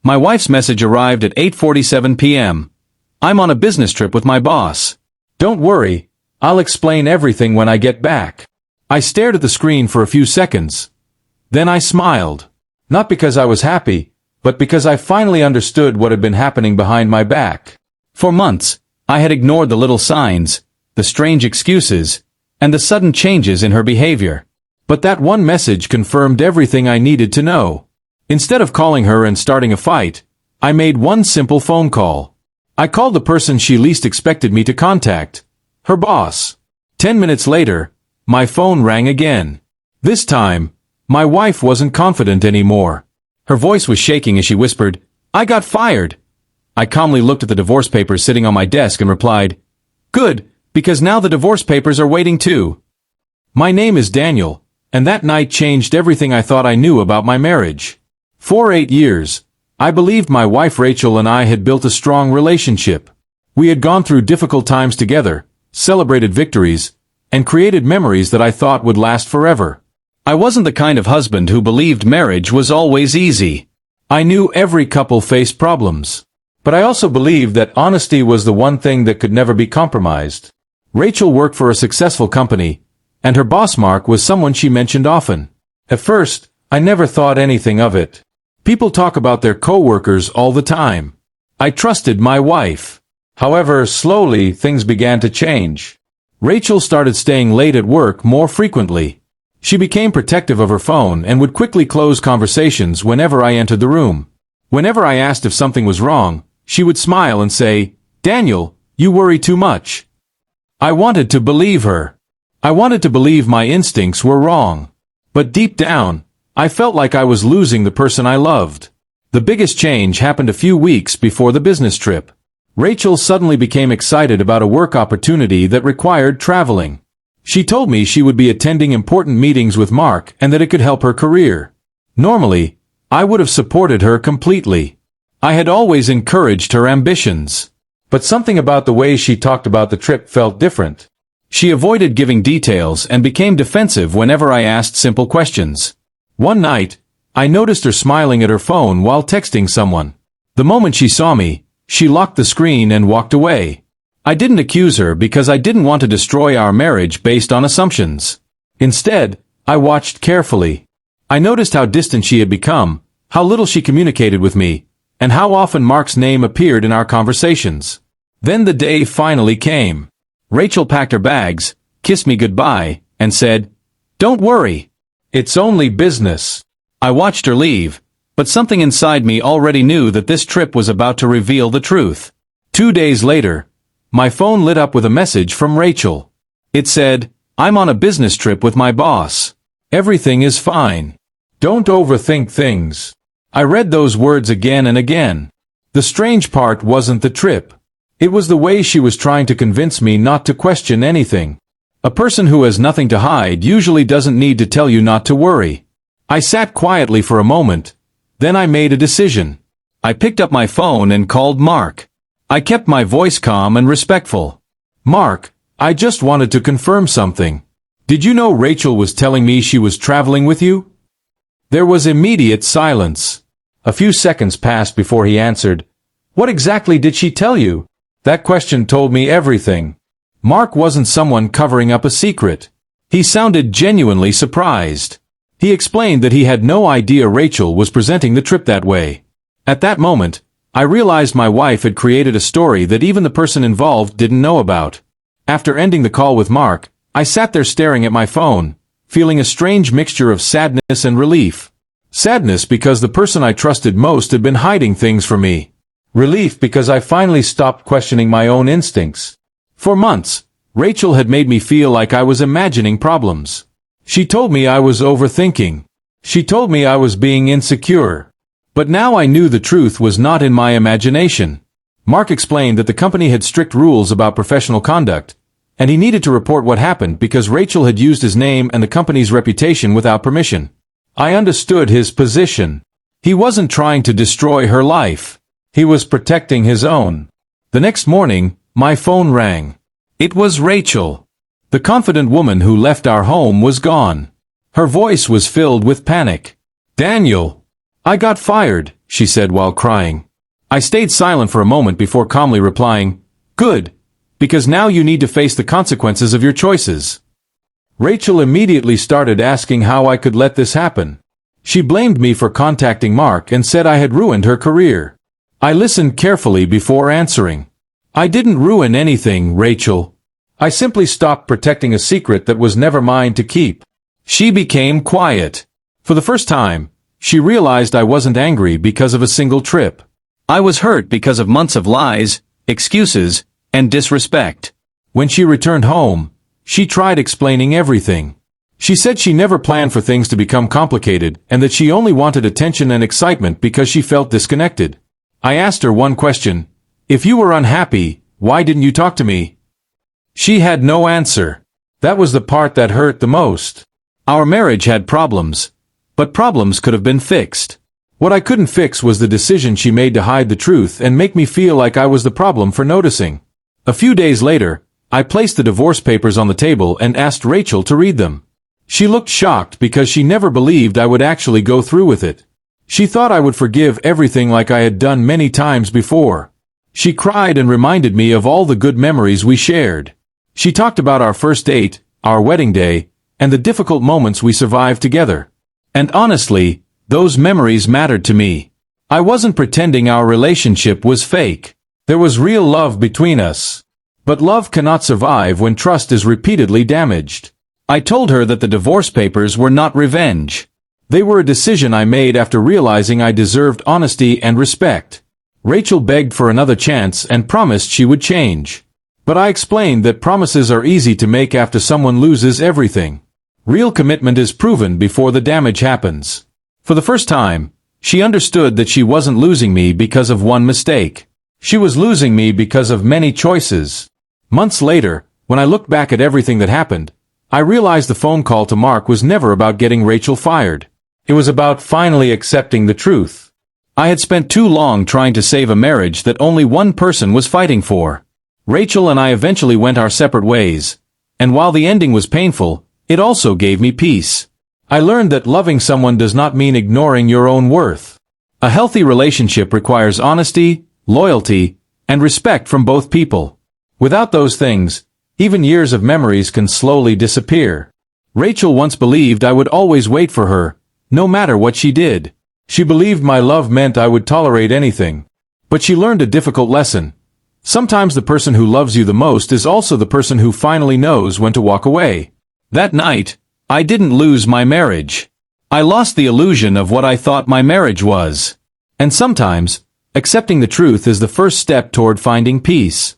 My wife's message arrived at 8:47 p.m. I'm on a business trip with my boss. Don't worry, I'll explain everything when I get back. I stared at the screen for a few seconds. Then I smiled. Not because I was happy, but because I finally understood what had been happening behind my back. For months, I had ignored the little signs, the strange excuses, and the sudden changes in her behavior. But that one message confirmed everything I needed to know. Instead of calling her and starting a fight, I made one simple phone call. I called the person she least expected me to contact, her boss. 10 minutes later, my phone rang again. This time, my wife wasn't confident anymore. Her voice was shaking as she whispered, "I got fired." I calmly looked at the divorce papers sitting on my desk and replied, "Good, because now the divorce papers are waiting too." My name is Daniel, and that night changed everything I thought I knew about my marriage. For 8 years, I believed my wife Rachel and I had built a strong relationship. We had gone through difficult times together, celebrated victories, and created memories that I thought would last forever. I wasn't the kind of husband who believed marriage was always easy. I knew every couple faced problems. But I also believed that honesty was the one thing that could never be compromised. Rachel worked for a successful company, and her boss Mark was someone she mentioned often. At first, I never thought anything of it. People talk about their coworkers all the time. I trusted my wife. However, slowly things began to change. Rachel started staying late at work more frequently. She became protective of her phone and would quickly close conversations whenever I entered the room. Whenever I asked if something was wrong, she would smile and say, "Daniel, you worry too much." I wanted to believe her. I wanted to believe my instincts were wrong. But deep down, I felt like I was losing the person I loved. The biggest change happened a few weeks before the business trip. Rachel suddenly became excited about a work opportunity that required traveling. She told me she would be attending important meetings with Mark and that it could help her career. Normally, I would have supported her completely. I had always encouraged her ambitions. But something about the way she talked about the trip felt different. She avoided giving details and became defensive whenever I asked simple questions. One night, I noticed her smiling at her phone while texting someone. The moment she saw me, she locked the screen and walked away. I didn't accuse her because I didn't want to destroy our marriage based on assumptions. Instead, I watched carefully. I noticed how distant she had become, how little she communicated with me, and how often Mark's name appeared in our conversations. Then the day finally came. Rachel packed her bags, kissed me goodbye, and said, "Don't worry. It's only business." I watched her leave, but something inside me already knew that this trip was about to reveal the truth. 2 days later, my phone lit up with a message from Rachel. It said, "I'm on a business trip with my boss. Everything is fine. Don't overthink things." I read those words again and again. The strange part wasn't the trip. It was the way she was trying to convince me not to question anything. A person who has nothing to hide usually doesn't need to tell you not to worry. I sat quietly for a moment. Then I made a decision. I picked up my phone and called Mark. I kept my voice calm and respectful. "Mark, I just wanted to confirm something. Did you know Rachel was telling me she was traveling with you?" There was immediate silence. A few seconds passed before he answered, "What exactly did she tell you?" That question told me everything. Mark wasn't someone covering up a secret. He sounded genuinely surprised. He explained that he had no idea Rachel was presenting the trip that way. At that moment, I realized my wife had created a story that even the person involved didn't know about. After ending the call with Mark, I sat there staring at my phone, feeling a strange mixture of sadness and relief. Sadness because the person I trusted most had been hiding things from me. Relief because I finally stopped questioning my own instincts. For months, Rachel had made me feel like I was imagining problems. She told me I was overthinking. She told me I was being insecure. But now I knew the truth was not in my imagination. Mark explained that the company had strict rules about professional conduct, and he needed to report what happened because Rachel had used his name and the company's reputation without permission. I understood his position. He wasn't trying to destroy her life. He was protecting his own. The next morning, my phone rang. It was Rachel. The confident woman who left our home was gone. Her voice was filled with panic. "Daniel, "I got fired," she said while crying. I stayed silent for a moment before calmly replying, "Good, because now you need to face the consequences of your choices." Rachel immediately started asking how I could let this happen. She blamed me for contacting Mark and said I had ruined her career. I listened carefully before answering. "I didn't ruin anything, Rachel. I simply stopped protecting a secret that was never mine to keep." She became quiet. For the first time, she realized I wasn't angry because of a single trip. I was hurt because of months of lies, excuses, and disrespect. When she returned home, she tried explaining everything. She said she never planned for things to become complicated and that she only wanted attention and excitement because she felt disconnected. I asked her one question: "If you were unhappy, why didn't you talk to me?" She had no answer. That was the part that hurt the most. Our marriage had problems, but problems could have been fixed. What I couldn't fix was the decision she made to hide the truth and make me feel like I was the problem for noticing. A few days later, I placed the divorce papers on the table and asked Rachel to read them. She looked shocked because she never believed I would actually go through with it. She thought I would forgive everything like I had done many times before. She cried and reminded me of all the good memories we shared. She talked about our first date, our wedding day, and the difficult moments we survived together. And honestly, those memories mattered to me. I wasn't pretending our relationship was fake. There was real love between us. But love cannot survive when trust is repeatedly damaged. I told her that the divorce papers were not revenge. They were a decision I made after realizing I deserved honesty and respect. Rachel begged for another chance and promised she would change. But I explained that promises are easy to make after someone loses everything. Real commitment is proven before the damage happens. For the first time, she understood that she wasn't losing me because of one mistake. She was losing me because of many choices. Months later, when I looked back at everything that happened, I realized the phone call to Mark was never about getting Rachel fired. It was about finally accepting the truth. I had spent too long trying to save a marriage that only one person was fighting for. Rachel and I eventually went our separate ways, and while the ending was painful, it also gave me peace. I learned that loving someone does not mean ignoring your own worth. A healthy relationship requires honesty, loyalty, and respect from both people. Without those things, even years of memories can slowly disappear. Rachel once believed I would always wait for her, no matter what she did. She believed my love meant I would tolerate anything. But she learned a difficult lesson. Sometimes the person who loves you the most is also the person who finally knows when to walk away. That night, I didn't lose my marriage. I lost the illusion of what I thought my marriage was. And sometimes, accepting the truth is the first step toward finding peace.